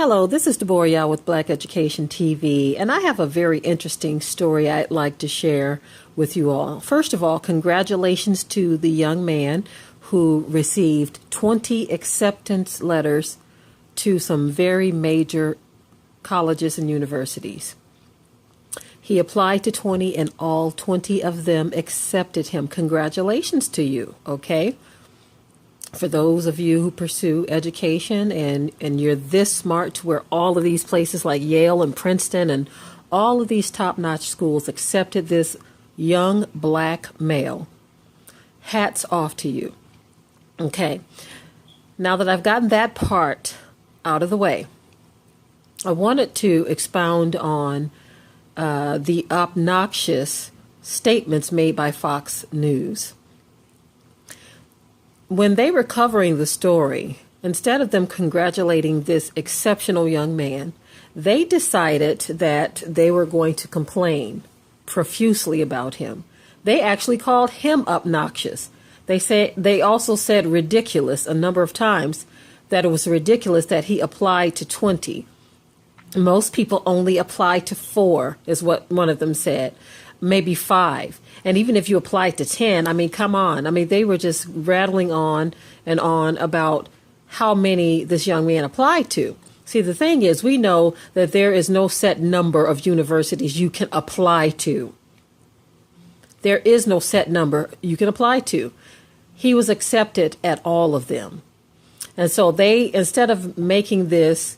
Hello, this is Deborah Yao with Black Education TV, and I have a very interesting story I'd like to share with you all. First of all, congratulations to the young man who received 20 acceptance letters to some very major colleges and universities. He applied to 20 and all 20 of them accepted him. Congratulations to you, okay? For those of you who pursue education and you're this smart to where all of these places like Yale and Princeton and all of these top-notch schools accepted this young black male, hats off to you. Okay, now that I've gotten that part out of the way, I wanted to expound on the obnoxious statements made by Fox News. When they were covering the story, instead of them congratulating this exceptional young man, they decided that they were going to complain profusely about him. They actually called him obnoxious. They also said ridiculous a number of times, that it was ridiculous that he applied to 20. Most people only apply to 4, is what one of them said, maybe 5. And even if you applied to 10, I mean, come on. I mean, they were just rattling on and on about how many this young man applied to. See, the thing is, we know that there is no set number of universities you can apply to. There is no set number you can apply to. He was accepted at all of them. And so they, instead of making this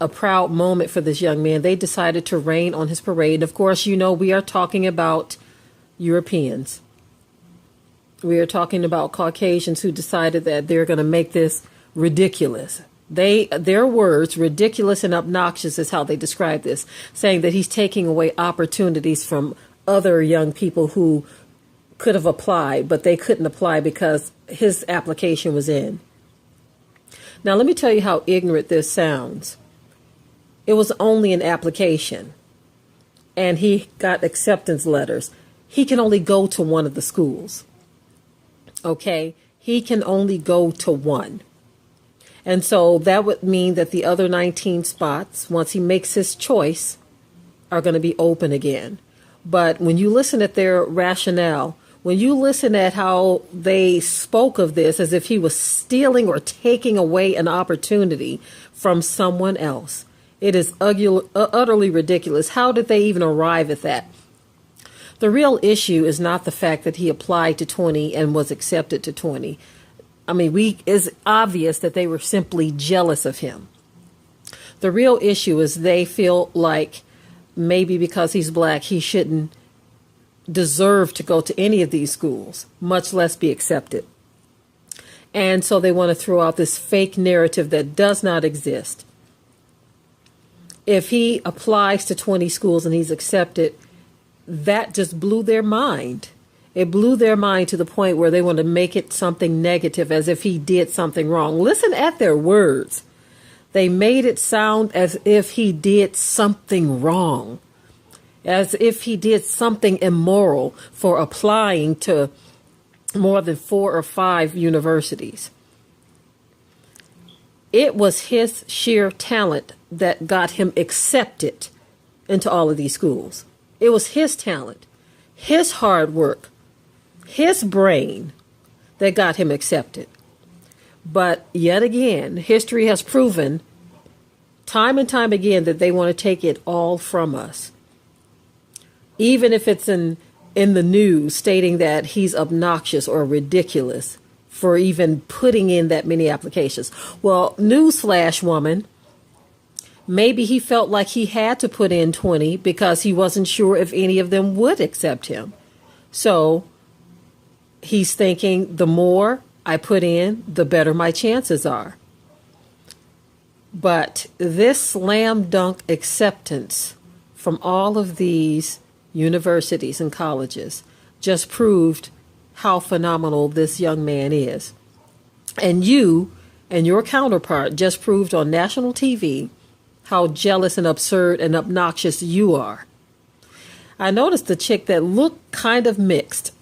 a proud moment for this young man, they decided to rain on his parade. Of course, you know, we are talking about Europeans. We are talking about Caucasians who decided that they're going to make this ridiculous. Their words, ridiculous and obnoxious, is how they describe this, saying that he's taking away opportunities from other young people who could have applied, but they couldn't apply because his application was in. Now, let me tell you how ignorant this sounds. It was only an application, and he got acceptance letters. He can only go to one of the schools. Okay? He can only go to one. And so that would mean that the other 19 spots, once he makes his choice, are going to be open again. But when you listen at their rationale, when you listen at how they spoke of this as if he was stealing or taking away an opportunity from someone else, it is utterly ridiculous. How did they even arrive at that? The real issue is not the fact that he applied to 20 and was accepted to 20. I mean, it's obvious that they were simply jealous of him. The real issue is they feel like maybe because he's black, he shouldn't deserve to go to any of these schools, much less be accepted. And so they want to throw out this fake narrative that does not exist. If he applies to 20 schools and he's accepted, that just blew their mind. It blew their mind to the point where they want to make it something negative, as if he did something wrong. Listen at their words. They made it sound as if he did something wrong, as if he did something immoral for applying to more than 4 or 5 universities. It was his sheer talent that got him accepted into all of these schools. It was his talent, his hard work, his brain that got him accepted. But yet again, history has proven time and time again that they want to take it all from us. Even if it's in the news stating that he's obnoxious or ridiculous for even putting in that many applications. Well, newsflash, woman, maybe he felt like he had to put in 20 because he wasn't sure if any of them would accept him. So he's thinking, the more I put in, the better my chances are. But this slam dunk acceptance from all of these universities and colleges just proved how phenomenal this young man is. And you and your counterpart just proved on national TV how jealous and absurd and obnoxious you are. I noticed the chick that looked kind of mixed.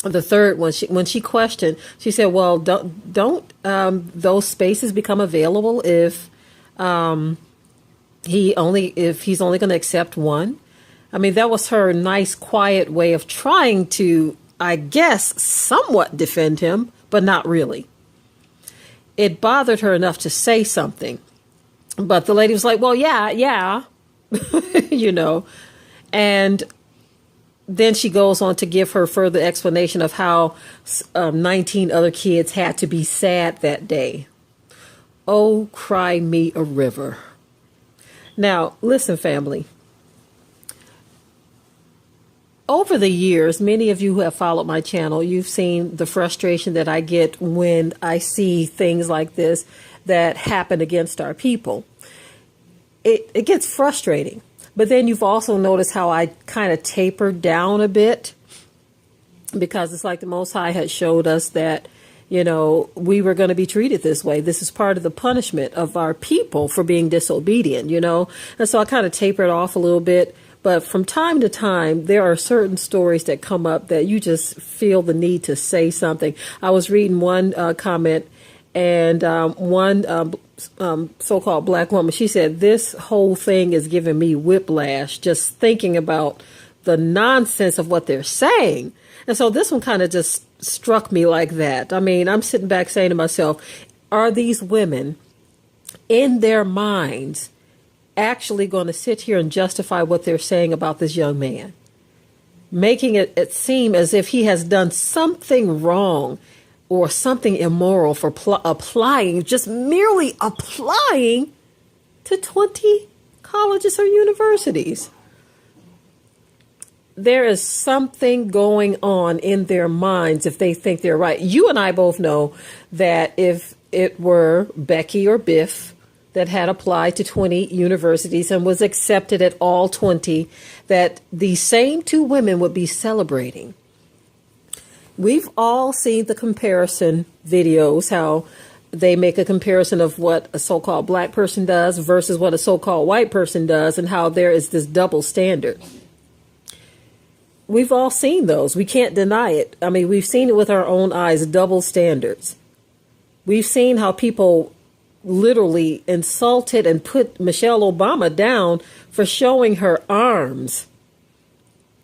The third one, when she questioned, she said, well, don't those spaces become available if If he's only going to accept one. I mean, that was her nice, quiet way of trying to, I guess, somewhat defend him, but not really. It bothered her enough to say something. But the lady was like, well, yeah, you know. And then she goes on to give her further explanation of how 19 other kids had to be sad that day. Oh, cry me a river. Now, listen, family. Over the years, many of you who have followed my channel, you've seen the frustration that I get when I see things like this that happen against our people. It gets frustrating. But then you've also noticed how I kind of tapered down a bit, because it's like the Most High had showed us that, you know, we were going to be treated this way. This is part of the punishment of our people for being disobedient, you know. And so I kind of tapered off a little bit. But from time to time, there are certain stories that come up that you just feel the need to say something. I was reading one comment, and one so-called black woman, she said, this whole thing is giving me whiplash just thinking about the nonsense of what they're saying. And so this one kind of just struck me like that. I mean, I'm sitting back saying to myself, are these women in their minds actually going to sit here and justify what they're saying about this young man, making it seem as if he has done something wrong or something immoral for just merely applying to 20 colleges or universities? There is something going on in their minds if they think they're right. You and I both know that if it were Becky or Biff that had applied to 20 universities and was accepted at all 20, that the same two women would be celebrating. We've all seen the comparison videos, how they make a comparison of what a so-called black person does versus what a so-called white person does, and how there is this double standard. We've all seen those. We can't deny it. I mean, we've seen it with our own eyes, double standards. We've seen how people literally insulted and put Michelle Obama down for showing her arms.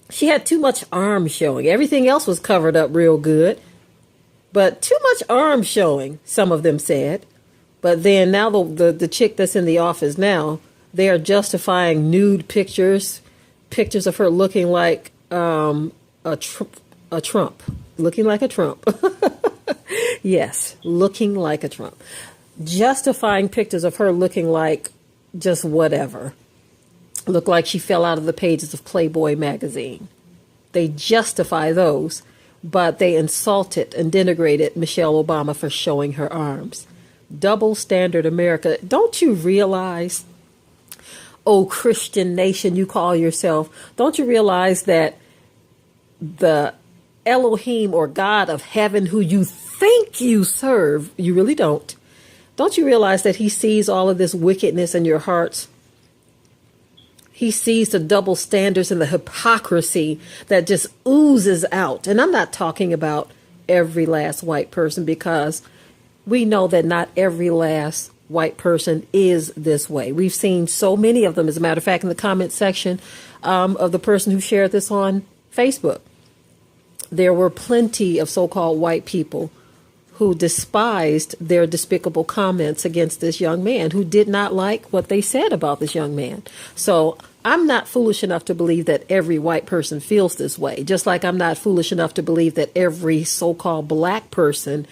She had too much arm showing. Everything else was covered up real good, but too much arm showing, some of them said. But then now the chick that's in the office now, they are justifying nude pictures of her looking like a Trump, looking like a Trump. Yes, looking like a Trump. Justifying pictures of her looking like just whatever. Looked like she fell out of the pages of Playboy magazine. They justify those, but they insulted and denigrated Michelle Obama for showing her arms. Double standard America. Don't you realize, oh Christian nation you call yourself, don't you realize that the Elohim or God of heaven who you think you serve, you really don't. Don't you realize that he sees all of this wickedness in your hearts? He sees the double standards and the hypocrisy that just oozes out. And I'm not talking about every last white person, because we know that not every last white person is this way. We've seen so many of them. As a matter of fact, in the comment section of the person who shared this on Facebook, there were plenty of so-called white people who despised their despicable comments against this young man, who did not like what they said about this young man. So I'm not foolish enough to believe that every white person feels this way, just like I'm not foolish enough to believe that every so-called black person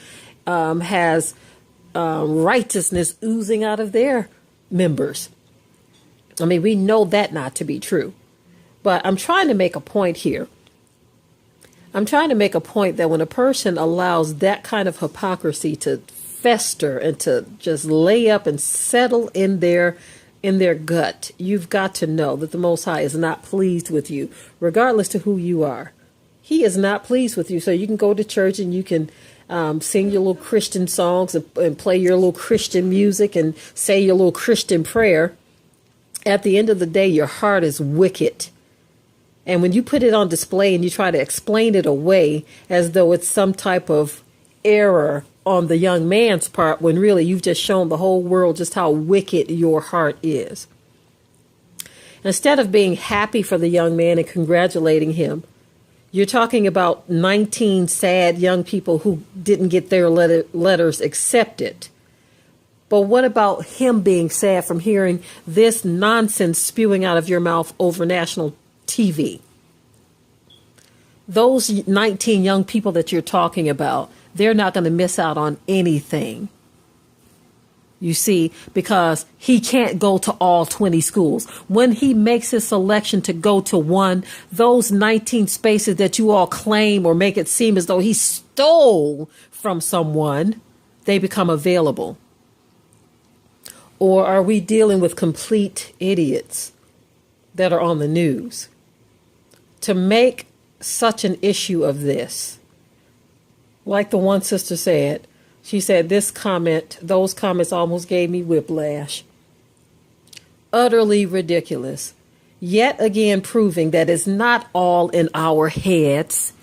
has righteousness oozing out of their members. I mean, we know that not to be true. But I'm trying to make a point here. I'm trying to make a point that when a person allows that kind of hypocrisy to fester and to just lay up and settle in their gut, you've got to know that the Most High is not pleased with you, regardless to who you are. He is not pleased with you. So you can go to church and you can sing your little Christian songs and play your little Christian music and say your little Christian prayer. At the end of the day, your heart is wicked. And when you put it on display and you try to explain it away as though it's some type of error on the young man's part, when really you've just shown the whole world just how wicked your heart is. Instead of being happy for the young man and congratulating him, you're talking about 19 sad young people who didn't get their letters accepted. But what about him being sad from hearing this nonsense spewing out of your mouth over national TV? Those 19 young people that you're talking about, they're not going to miss out on anything. You see, because he can't go to all 20 schools. When he makes his selection to go to one, those 19 spaces that you all claim or make it seem as though he stole from someone, they become available. Or are we dealing with complete idiots that are on the news? To make such an issue of this, like the one sister said, she said those comments almost gave me whiplash. Utterly ridiculous. Yet again proving that it's not all in our heads.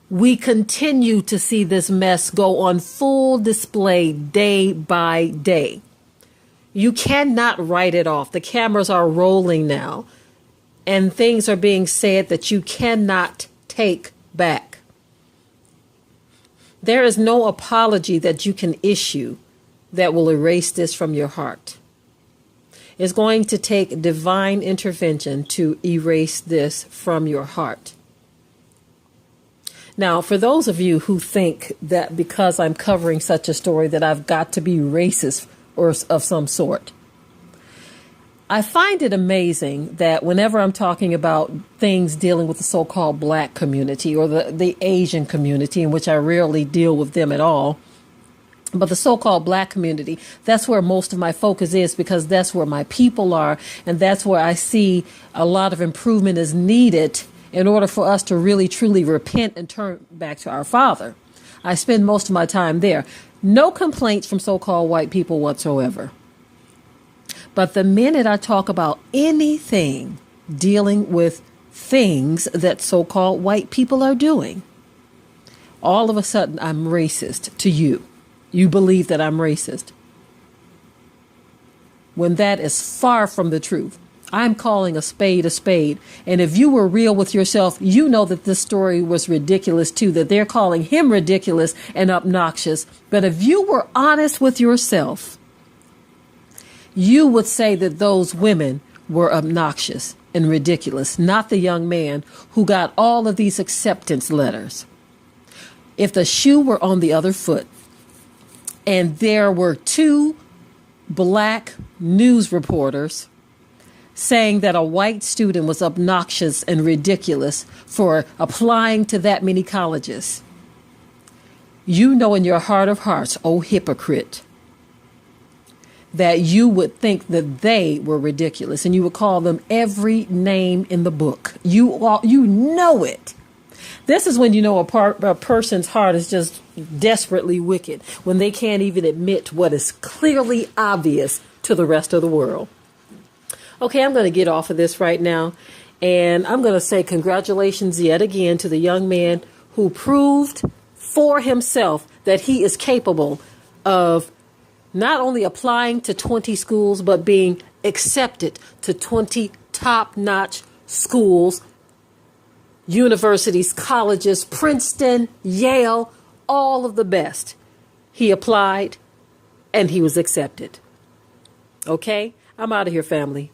We continue to see this mess go on full display day by day. You cannot write it off. The cameras are rolling now, and things are being said that you cannot take back. There is no apology that you can issue that will erase this from your heart. It's going to take divine intervention to erase this from your heart. Now, for those of you who think that because I'm covering such a story that I've got to be racist or of some sort, I find it amazing that whenever I'm talking about things dealing with the so-called black community or the Asian community, in which I rarely deal with them at all, but the so-called black community, that's where most of my focus is, because that's where my people are, and that's where I see a lot of improvement is needed in order for us to really truly repent and turn back to our Father. I spend most of my time there. No complaints from so-called white people whatsoever. But the minute I talk about anything dealing with things that so-called white people are doing, all of a sudden I'm racist to you. You believe that I'm racist, when that is far from the truth. I'm calling a spade a spade. And if you were real with yourself, you know that this story was ridiculous too, that they're calling him ridiculous and obnoxious. But if you were honest with yourself, you would say that those women were obnoxious and ridiculous, not the young man who got all of these acceptance letters. If the shoe were on the other foot and there were 2 black news reporters saying that a white student was obnoxious and ridiculous for applying to that many colleges, you know in your heart of hearts, oh hypocrite, that you would think that they were ridiculous and you would call them every name in the book. You know it. This is when you know a person's heart is just desperately wicked, when they can't even admit what is clearly obvious to the rest of the world. Okay, I'm going to get off of this right now, and I'm going to say congratulations yet again to the young man who proved for himself that he is capable of not only applying to 20 schools, but being accepted to 20 top-notch schools, universities, colleges, Princeton, Yale, all of the best. He applied and he was accepted. Okay, I'm out of here, family.